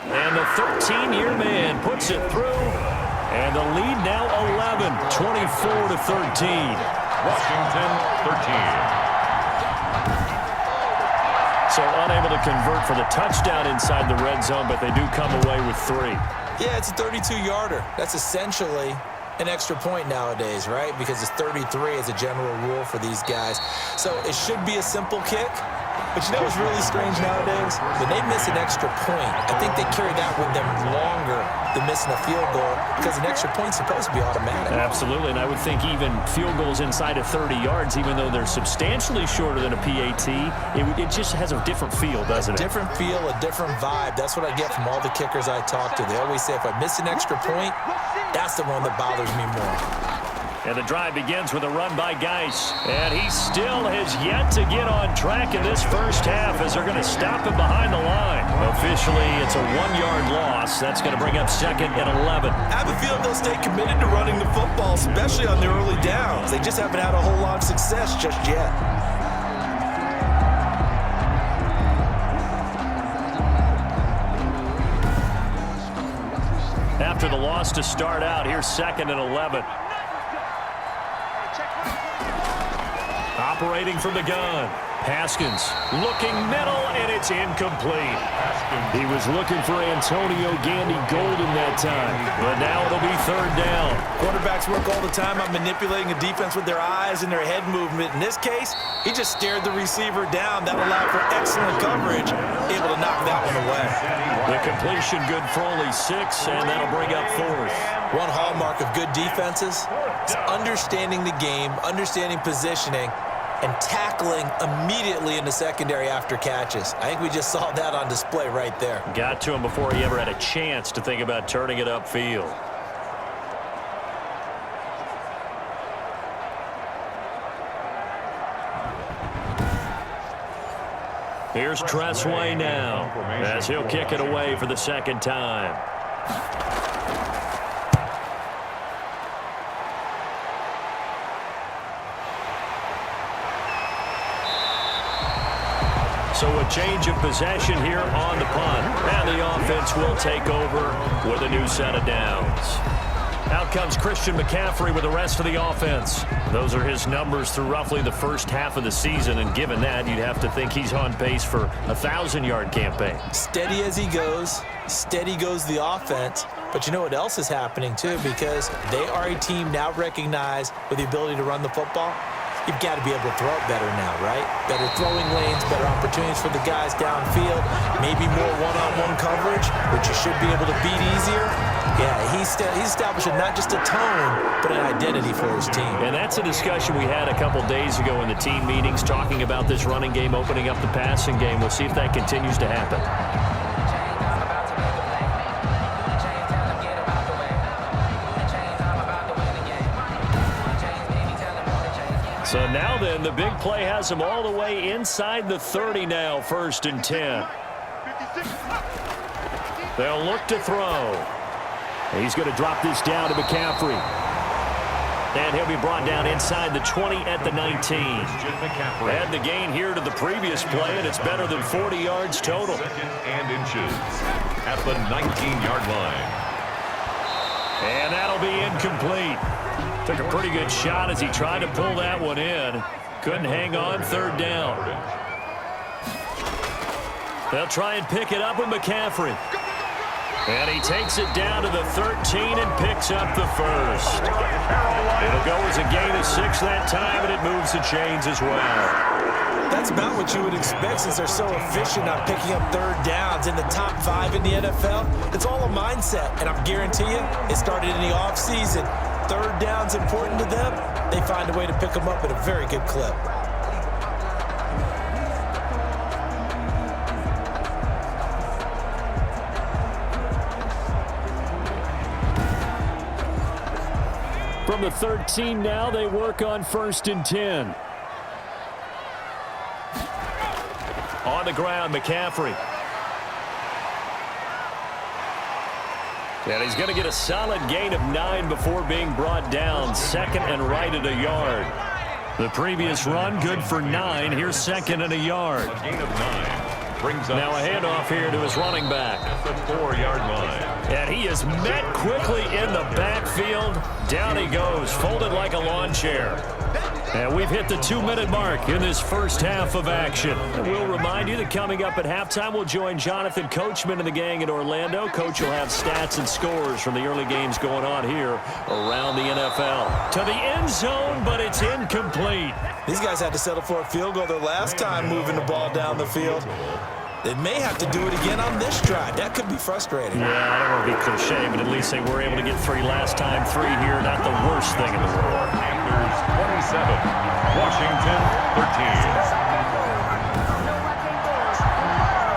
B: And the 13-year man puts it through. And the lead now 11, 24-13.
A: Washington, 13.
B: So unable to convert for the touchdown inside the red zone, but they do come away with 3.
C: Yeah, it's a 32-yarder. That's essentially an extra point nowadays, right? Because it's 33 as a general rule for these guys. So it should be a simple kick. But you know what's really strange nowadays? When they miss an extra point, I think they carry that with them longer than missing a field goal because an extra point's supposed to be automatic.
B: Absolutely, and I would think even field goals inside of 30 yards, even though they're substantially shorter than a PAT, it just has a different feel, doesn't it?
C: Different feel, a different vibe. That's what I get from all the kickers I talk to. They always say if I miss an extra point, that's the one that bothers me more.
B: And the drive begins with a run by Geis. And he still has yet to get on track in this first half as they're going to stop him behind the line. Officially, it's a 1-yard loss. That's going to bring up 2nd and 11.
C: I have a feeling they'll stay committed to running the football, especially on their early downs. They just haven't had a whole lot of success just yet.
B: After the loss to start out, here's 2nd and 11. Operating from the gun. Haskins looking middle, and it's incomplete. He was looking for Antonio Gandy Golden that time, but now it'll be 3rd down.
C: Quarterbacks work all the time on manipulating a defense with their eyes and their head movement. In this case, he just stared the receiver down. That allowed for excellent coverage, able to knock that one away.
B: The completion good for only 6, and that'll bring up 4th.
C: One hallmark of good defenses is understanding the game, understanding positioning, and tackling immediately in the secondary after catches. I think we just saw that on display right there.
B: Got to him before he ever had a chance to think about turning it upfield. Here's Tressway now as he'll kick it away for the 2nd time. So a change of possession here on the punt. And the offense will take over with a new set of downs. Out comes Christian McCaffrey with the rest of the offense. Those are his numbers through roughly the first half of the season, and given that, you'd have to think he's on pace for a 1,000-yard campaign.
C: Steady as he goes, steady goes the offense. But you know what else is happening, too, because they are a team now recognized with the ability to run the football. You've got to be able to throw it better now, right? Better throwing lanes, better opportunities for the guys downfield, maybe more one-on-one coverage, which you should be able to beat easier. Yeah, he's establishing not just a tone, but an identity for his team.
B: And that's a discussion we had a couple days ago in the team meetings, talking about this running game, opening up the passing game. We'll see if that continues to happen. So now then, the big play has him all the way inside the 30 now, 1st and 10. They'll look to throw. He's going to drop this down to McCaffrey. And he'll be brought down inside the 20 at the 19. Add the gain here to the previous play, and it's better than 40 yards total.
A: 2nd and inches at the 19-yard line.
B: And that'll be incomplete. Took a pretty good shot as he tried to pull that one in. Couldn't hang on, 3rd down. They'll try and pick it up with McCaffrey. And he takes it down to the 13 and picks up the first. It'll go as a gain of 6 that time, and it moves the chains as well.
C: That's about what you would expect since they're so efficient on picking up third downs in the top 5 in the NFL. It's all a mindset, and I guarantee you it started in the offseason. Third down's important to them. They find a way to pick them up at a very good clip.
B: From the 13 now, they work on 1st and 10. On the ground, McCaffrey. And he's going to get a solid gain of 9 before being brought down. 2nd and right at a yard. The previous run, good for 9. Here's 2nd and a yard.
A: A gain of 9. Brings up
B: now a handoff here to his running back.
A: At the 4-yard line.
B: And he is met quickly in the backfield. Down he goes, folded like a lawn chair. And we've hit the 2-minute mark in this first half of action. And we'll remind you that coming up at halftime, we'll join Jonathan Coachman and the gang in Orlando. Coach will have stats and scores from the early games going on here around the NFL. To the end zone, but it's incomplete.
C: These guys had to settle for a field goal their last time moving the ball down the field. They may have to do it again on this drive. That could be frustrating.
B: Yeah, I don't want to be cliche, but at least they were able to get 3 last time. 3 here, not the worst thing in the world.
A: Panthers 27, Washington 13.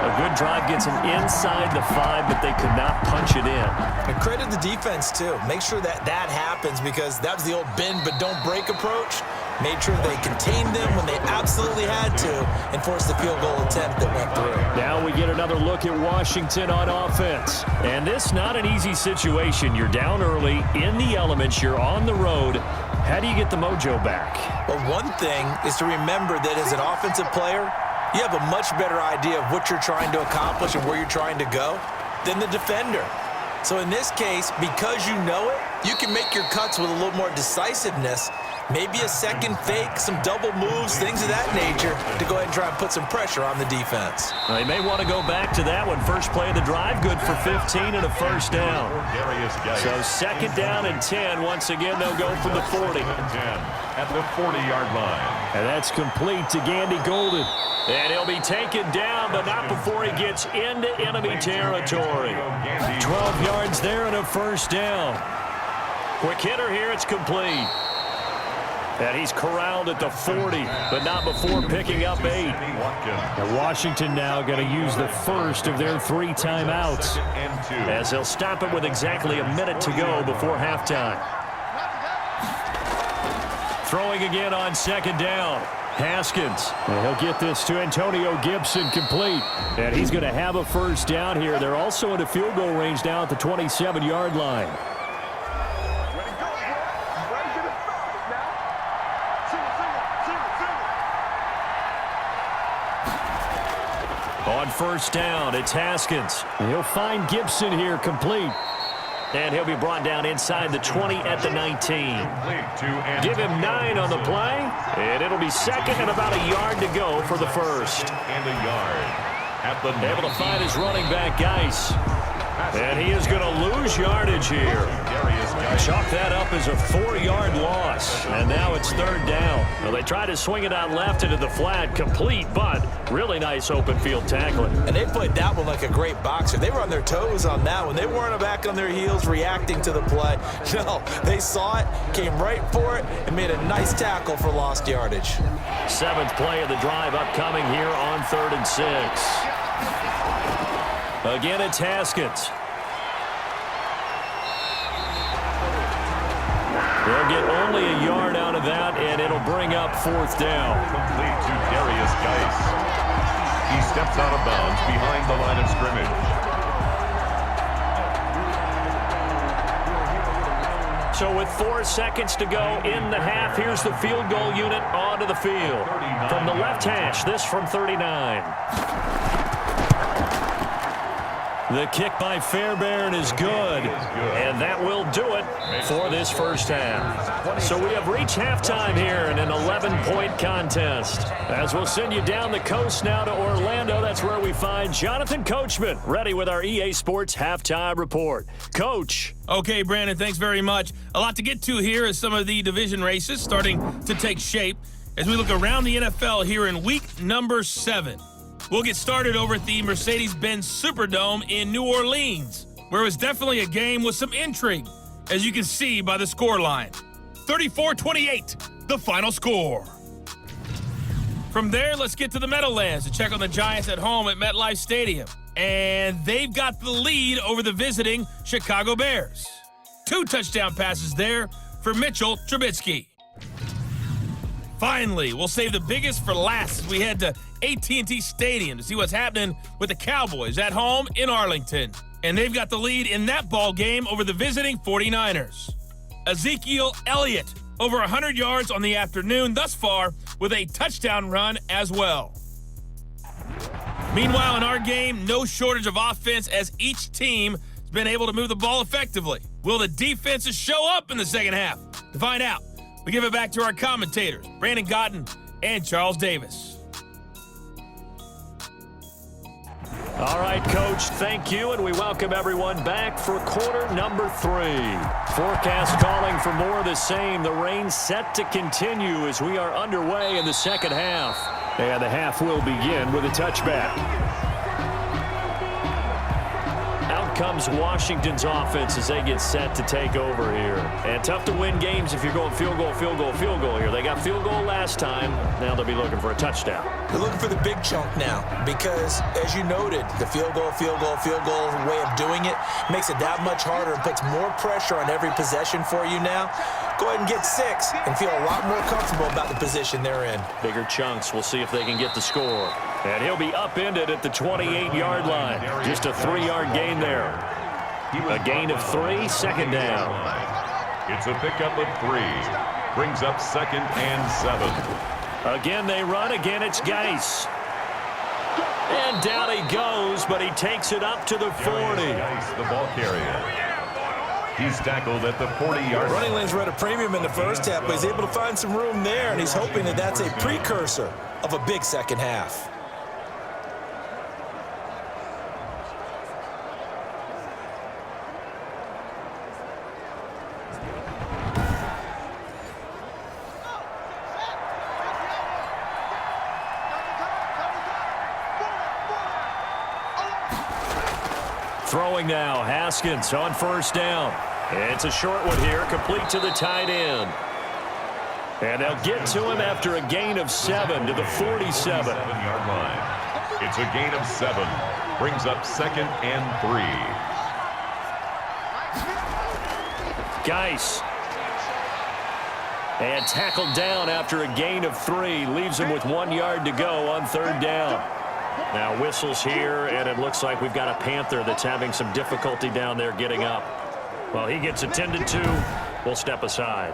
B: A good drive gets them inside the 5, but they could not punch it in.
C: And credit the defense, too. Make sure that happens because that was the old bend but don't break approach. Made sure they contained them when they absolutely had to and forced the field goal attempt that went through.
B: Now we get another look at Washington on offense. And this not an easy situation. You're down early, in the elements, you're on the road. How do you get the mojo back?
C: Well, one thing is to remember that as an offensive player, you have a much better idea of what you're trying to accomplish and where you're trying to go than the defender. So in this case, because you know it, you can make your cuts with a little more decisiveness. Maybe a second fake, some double moves, things of that nature to go ahead and try and put some pressure on the defense.
B: They may want to go back to that one. First play of the drive, good for 15 and a first down. So 2nd down and 10. Once again, they'll go from the 40.
A: At the 40-yard line.
B: And that's complete to Gandy Golden. And he'll be taken down, but not before he gets into enemy territory. 12 yards there and a first down. Quick hitter here, it's complete. And he's corralled at the 40, but not before picking up 8. And Washington now going to use the first of their 3 timeouts as they'll stop it with exactly a minute to go before halftime. Throwing again on 2nd down. Haskins. And he'll get this to Antonio Gibson complete. And he's going to have a first down here. They're also into field goal range now at the 27-yard line. On 1st down, it's Haskins. And he'll find Gibson here complete. And he'll be brought down inside the 20 at the 19. Give him 9 on the play. And it'll be 2nd and about a yard to go for the first.
A: And a yard. At the
B: able to find his running back, Geis. And he is going to lose yardage here. Chalk that up as a 4-yard loss. And now it's 3rd down. Well, they try to swing it out left into the flat, complete, but really nice open field tackling.
C: And they played that one like a great boxer. They were on their toes on that one. They weren't back on their heels reacting to the play. No, they saw it, came right for it, and made a nice tackle for lost yardage.
B: 7th play of the drive upcoming here on 3rd and 6. Again, it's Haskins. They'll get only a yard out of that, and it'll bring up 4th down.
A: Complete to Darius Geis. He steps out of bounds behind the line of scrimmage.
B: So with 4 seconds to go in the half, here's the field goal unit onto the field. From the left hash, this from 39. The kick by Fairbairn is good, and that will do it for this first half. So we have reached halftime here in an 11-point contest. As we'll send you down the coast now to Orlando, that's where we find Jonathan Coachman, ready with our EA Sports Halftime Report. Coach.
F: Okay, Brandon, thanks very much. A lot to get to here as some of the division races starting to take shape as we look around the NFL here in week number 7. We'll get started over at the Mercedes-Benz Superdome in New Orleans, where it was definitely a game with some intrigue, as you can see by the scoreline. 34-28, the final score. From there, let's get to the Meadowlands to check on the Giants at home at MetLife Stadium. And they've got the lead over the visiting Chicago Bears. 2 touchdown passes there for Mitchell Trubisky. Finally, we'll save the biggest for last as we head to AT&T Stadium to see what's happening with the Cowboys at home in Arlington. And they've got the lead in that ball game over the visiting 49ers. Ezekiel Elliott, over 100 yards on the afternoon thus far with a touchdown run as well. Meanwhile, in our game, no shortage of offense as each team has been able to move the ball effectively. Will the defenses show up in the second half? To find out, we give it back to our commentators, Brandon Gotten and Charles Davis.
B: All right, Coach, thank you, and we welcome everyone back for quarter number 3. Forecast calling for more of the same. The rain set to continue as we are underway in the second half. And the half will begin with a touchback. Out comes Washington's offense as they get set to take over here. And tough to win games if you're going field goal, field goal, field goal here. They got field goal last time. Now they'll be looking for a touchdown.
C: They're looking for the big chunk now because, as you noted, the field goal way of doing it makes it that much harder and puts more pressure on every possession for you now. Go ahead and get 6 and feel a lot more comfortable about the position they're in.
B: Bigger chunks. We'll see if they can get the score. And he'll be upended at the 28-yard line. Just a 3-yard gain there. A gain of 3, second down.
A: It's a pickup of 3. Brings up 2nd and 7.
B: Again they run. Again it's Geis. And down he goes, but he takes it up to the 40.
A: Geis, the ball carrier. He's tackled at the 40-yard line.
C: Running lanes were at a premium in the first half, but he's able to find some room there, and he's hoping that that's a precursor of a big second half.
B: Throwing now, Haskins on first down. It's a short one here, complete to the tight end. And they'll get to him after a gain of 7 to the 47.
A: 7-yard line. It's a gain of 7. Brings up 2nd and 3.
B: Geis. And tackled down after a gain of 3. Leaves him with 1 yard to go on third down. Now whistles here, and it looks like we've got a Panther that's having some difficulty down there getting up. Well, he gets attended to. We'll step aside.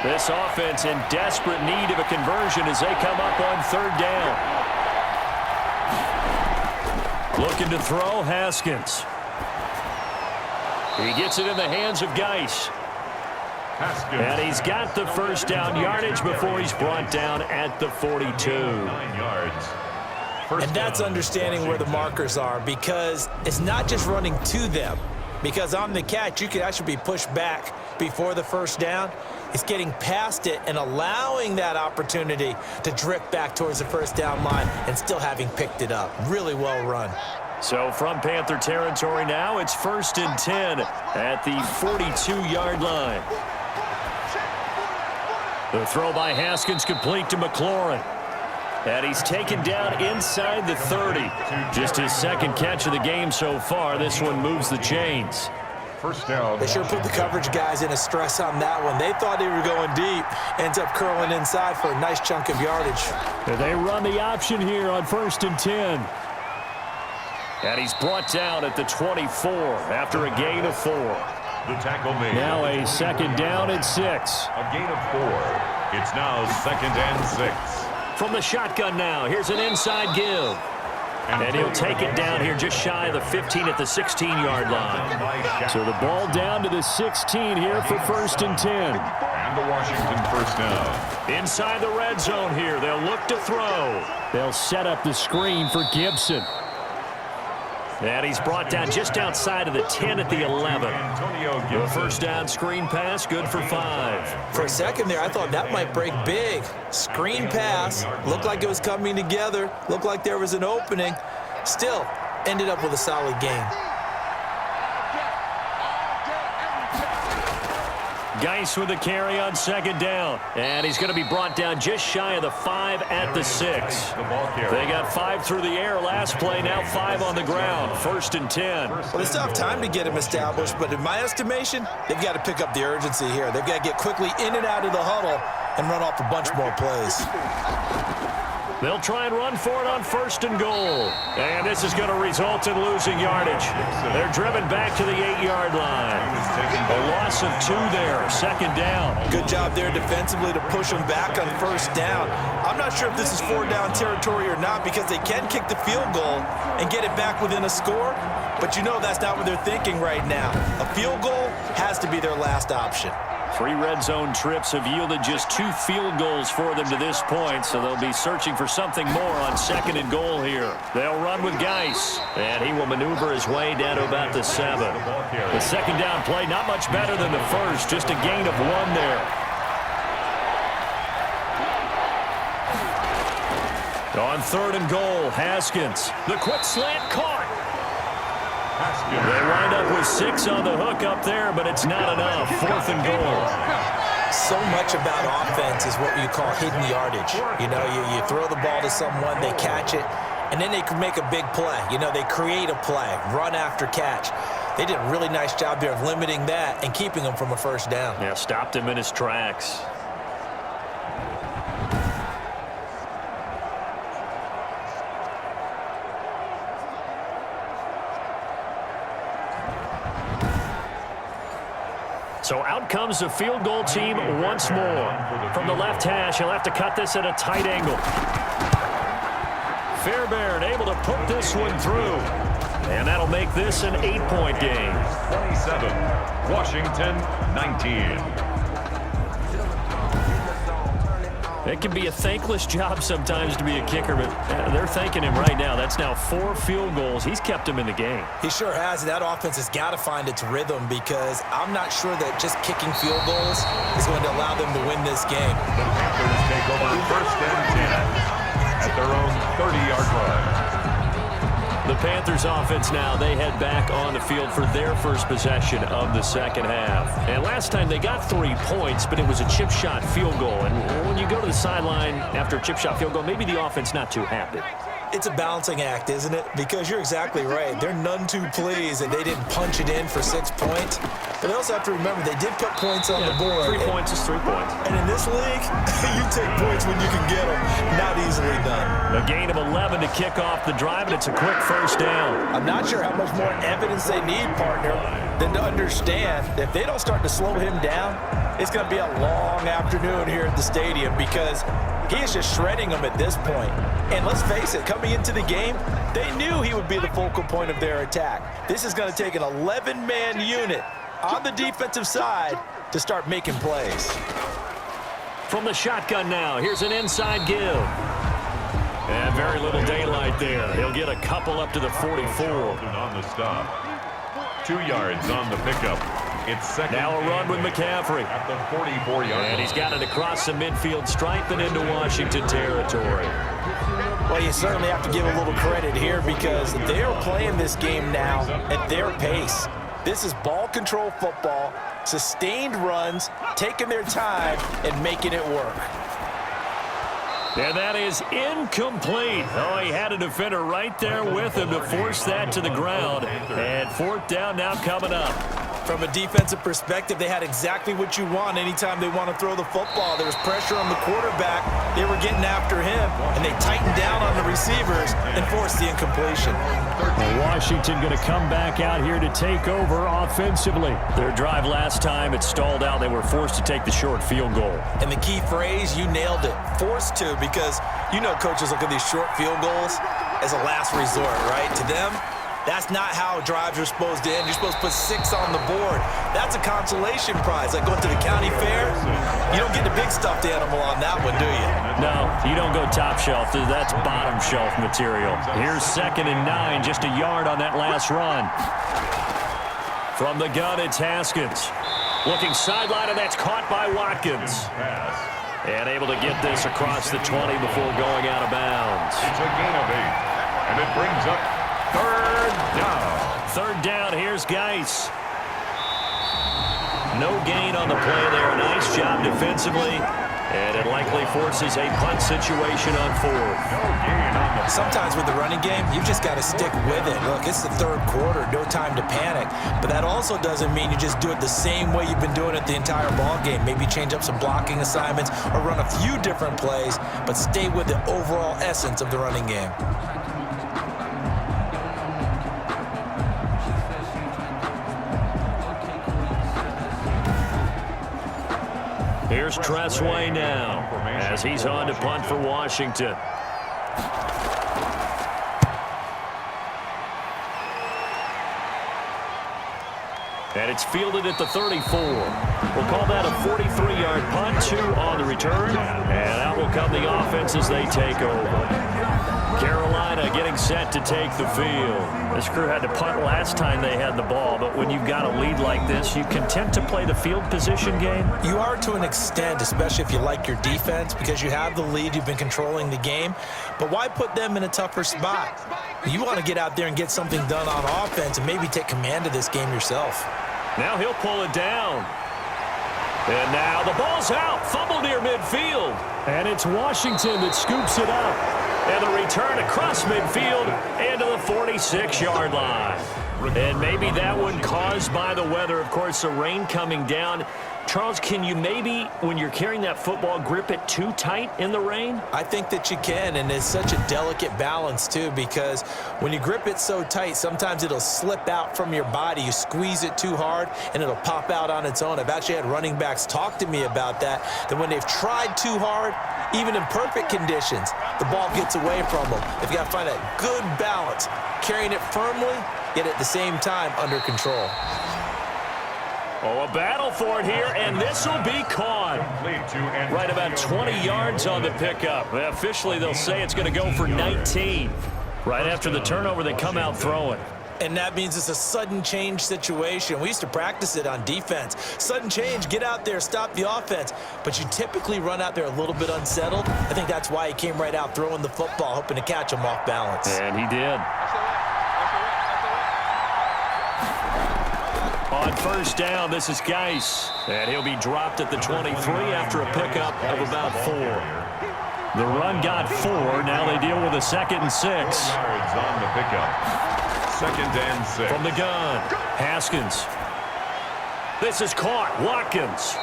B: This offense in desperate need of a conversion as they come up on third down. Looking to throw, Haskins. He gets it in the hands of Geis. And he's got the first down yardage before he's brought down at the 42.
A: 9 yards.
C: And that's understanding where the markers are, because it's not just running to them. Because on the catch, you could actually be pushed back before the first down. It's getting past it and allowing that opportunity to drift back towards the first down line and still having picked it up. Really well run.
B: So from Panther territory now, it's 1st and 10 at the 42-yard line. The throw by Haskins complete to McLaurin. And he's taken down inside the 30. Just his second catch of the game so far. This one moves the chains.
A: First down.
C: They sure put the coverage guys in a stress on that one. They thought they were going deep. Ends up curling inside for a nice chunk of yardage.
B: And they run the option here on 1st and 10. And he's brought down at the 24 after a gain of 4.
A: The tackle made.
B: Now a second down and 6.
A: A gain of 4. It's now 2nd and 6.
B: From the shotgun now, here's an inside give. And he'll take it down here just shy of the 15 at the 16-yard line. So the ball down to the 16 here for 1st and 10.
A: And the Washington first down.
B: Inside the red zone here, they'll look to throw. They'll set up the screen for Gibson. And he's brought down just outside of the 10 at the 11. The first down screen pass, good for 5.
C: For a second there, I thought that might break big. Screen pass, looked like it was coming together, looked like there was an opening. Still, ended up with a solid gain.
B: Geis with the carry on 2nd down. And he's going to be brought down just shy of the 5 at the 6. They got 5 through the air last play, now 5 on the ground. 1st and 10.
C: Well, they still have time to get him established, but in my estimation, they've got to pick up the urgency here. They've got to get quickly in and out of the huddle and run off a bunch more plays.
B: They'll try and run for it on 1st and goal. And this is going to result in losing yardage. They're driven back to the 8-yard line. A loss of 2 there, 2nd down.
C: Good job there defensively to push them back on 1st down. I'm not sure if this is 4-down territory or not because they can kick the field goal and get it back within a score. But you know that's not what they're thinking right now. A field goal has to be their last option.
B: 3 red zone trips have yielded just 2 field goals for them to this point, so they'll be searching for something more on 2nd and goal here. They'll run with Geis, and he will maneuver his way down to about the 7. The 2nd down play, not much better than the first, just a gain of 1 there. On 3rd and goal, Haskins. The quick slant caught. They wind up with 6 on the hook up there, but it's not enough. 4th and goal.
C: So much about offense is what you call hidden yardage. You know, you throw the ball to someone, they catch it, and then they can make a big play. You know, they create a play, run after catch. They did a really nice job there of limiting that and keeping him from a 1st down.
B: Yeah, stopped him in his tracks. So out comes the field goal team once more. From the left hash, he'll have to cut this at a tight angle. Fairbairn able to put this one through. And that'll make this an 8-point game.
A: 27, Washington 19.
B: It can be a thankless job sometimes to be a kicker, but they're thanking him right now. That's now 4 field goals. He's kept him in the game.
C: He sure has. That offense has got to find its rhythm because I'm not sure that just kicking field goals is going to allow them to win this game.
A: The Panthers take over 1st and 10 at their own 30-yard line.
B: The Panthers offense now, they head back on the field for their first possession of the 2nd half. And last time they got 3 points, but it was a chip shot field goal. And when you go to the sideline after a chip shot field goal, maybe the offense not too happy.
C: It's a balancing act, isn't it? Because you're exactly right. They're none too pleased that they didn't punch it in for 6 points. But they also have to remember they did put points on the board.
B: 3 points is 3 points.
C: And in this league, you take points when you can get them. Not easily done.
B: A gain of 11 to kick off the drive, and it's a quick 1st down.
C: I'm not sure how much more evidence they need, partner, than to understand that if they don't start to slow him down, it's going to be a long afternoon here at the stadium because he is just shredding them at this point. And let's face it, coming into the game, they knew he would be the focal point of their attack. This is going to take an 11-man unit on the defensive side to start making plays.
B: From the shotgun now, here's an inside give. And very little daylight there. He'll get a couple up to the 44.
A: On the stop. 2 yards on the pickup. It's 2nd.
B: Now a run with McCaffrey.
A: At the 44-yard line.
B: And he's got it across the midfield stripe and into Washington territory.
C: Well, you certainly have to give a little credit here because they're playing this game now at their pace. This is ball control football, sustained runs, taking their time and making it work.
B: And that is incomplete. Oh, he had a defender right there with him to force that to the ground. And 4th down now coming up.
C: From a defensive perspective, they had exactly what you want anytime they want to throw the football. There was pressure on the quarterback. They were getting after him, and they tightened down on the receivers and forced the incompletion.
B: And Washington going to come back out here to take over offensively. Their drive last time, it stalled out. They were forced to take the short field goal.
C: And the key phrase, you nailed it, forced to, because you know coaches look at these short field goals as a last resort, right? To them, that's not how drives are supposed to end. You're supposed to put 6 on the board. That's a consolation prize, like going to the county fair. You don't get the big stuffed animal on that one, do you?
B: No, you don't go top shelf. That's bottom shelf material. Here's 2nd and 9, just a yard on that last run. From the gun, it's Haskins. Looking sideline, and that's caught by Watkins. And able to get this across the 20 before going out of bounds.
A: It's a gain of 8, and it brings up 3rd down.
B: 3rd down, here's Geis. No gain on the play there. Nice job defensively. And it likely forces a punt situation on 4th.
C: Sometimes with the running game, you've just got to stick with it. Look, it's the 3rd quarter, no time to panic. But that also doesn't mean you just do it the same way you've been doing it the entire ball game. Maybe change up some blocking assignments or run a few different plays, but stay with the overall essence of the running game.
B: Here's Tressway now as he's on to punt for Washington. And it's fielded at the 34. We'll call that a 43-yard punt, 2 on the return. And out will come the offense as they take over. Carolina getting set to take the field. This crew had to punt last time they had the ball, but when you've got a lead like this, you content to play the field position game?
C: You are to an extent, especially if you like your defense, because you have the lead, you've been controlling the game. But why put them in a tougher spot? You want to get out there and get something done on offense and maybe take command of this game yourself.
B: Now he'll pull it down. And now the ball's out. Fumble near midfield. And it's Washington that scoops it up. And the return across midfield into the 46-yard line. And maybe that one caused by the weather. Of course, the rain coming down. Charles, can you maybe, when you're carrying that football, grip it too tight in the rain?
C: I think that you can, and it's such a delicate balance, too, because when you grip it so tight, sometimes it'll slip out from your body. You squeeze it too hard, and it'll pop out on its own. I've actually had running backs talk to me about that when they've tried too hard, even in perfect conditions, the ball gets away from them. They've got to find that good balance, carrying it firmly, yet at the same time under control.
B: Oh, a battle for it here, and this will be caught. Right about 20 yards on the pickup. Officially, they'll say it's going to go for 19. Right after the turnover, they come out throwing.
C: And that means it's a sudden change situation. We used to practice it on defense. Sudden change, get out there, stop the offense. But you typically run out there a little bit unsettled. I think that's why he came right out throwing the football, hoping to catch him off balance.
B: And he did. On 1st down, this is Geis. And he'll be dropped at the 23 after a pickup of about 4. The run got 4. Now they deal with a 2nd and 6.
A: Yards on the pickup. 2nd and 6.
B: From the gun, Haskins. This is caught. Watkins.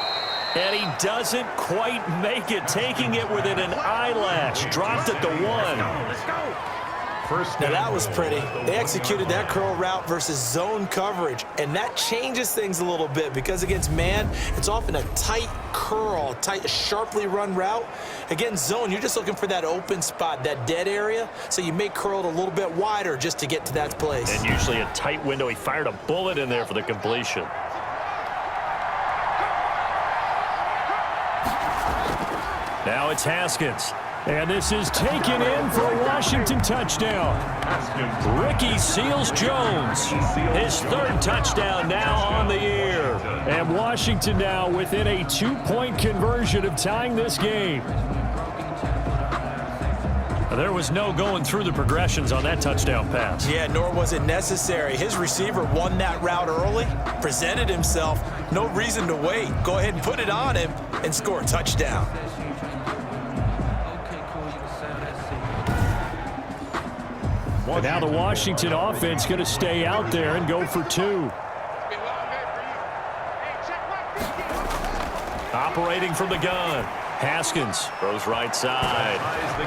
B: And he doesn't quite make it, taking it within an eyelash. Dropped at the 1.
C: Now that was pretty. They executed that curl route versus zone coverage, and that changes things a little bit because against man, it's often a tight curl, tight, sharply run route. Against zone, you're just looking for that open spot, that dead area, so you may curl it a little bit wider just to get to that place.
B: And usually a tight window. He fired a bullet in there for the completion. Now it's Haskins. And this is taken in for a Washington touchdown. Ricky Seals-Jones, his 3rd touchdown now on the year. And Washington now within a 2-point conversion of tying this game. There was no going through the progressions on that touchdown pass.
C: Yeah, nor was it necessary. His receiver won that route early, presented himself, no reason to wait. Go ahead and put it on him and score a touchdown.
B: And now the Washington offense going to stay out there and go for 2. separating from the gun. Haskins throws right side,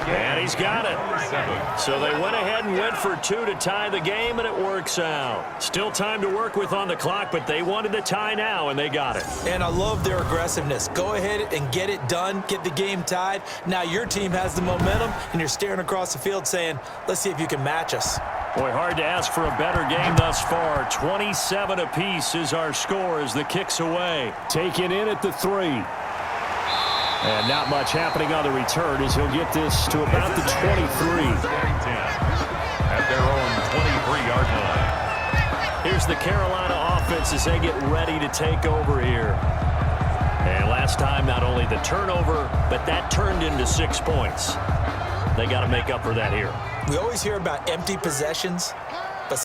B: and he's got it. So they went ahead and went for 2 to tie the game, and it works out. Still time to work with on the clock, but they wanted the tie now, and they got it.
C: And I love their aggressiveness. Go ahead and get it done, get the game tied. Now your team has the momentum, and you're staring across the field saying, let's see if you can match us.
B: Boy, hard to ask for a better game thus far. 27 apiece is our score as the kick's away. Taken in at the 3. And not much happening on the return as he'll get this to about the 23.
A: At their own 23-yard line.
B: Here's the Carolina offense as they get ready to take over here. And last time, not only the turnover, but that turned into 6 points. They got to make up for that here.
C: We always hear about empty possessions.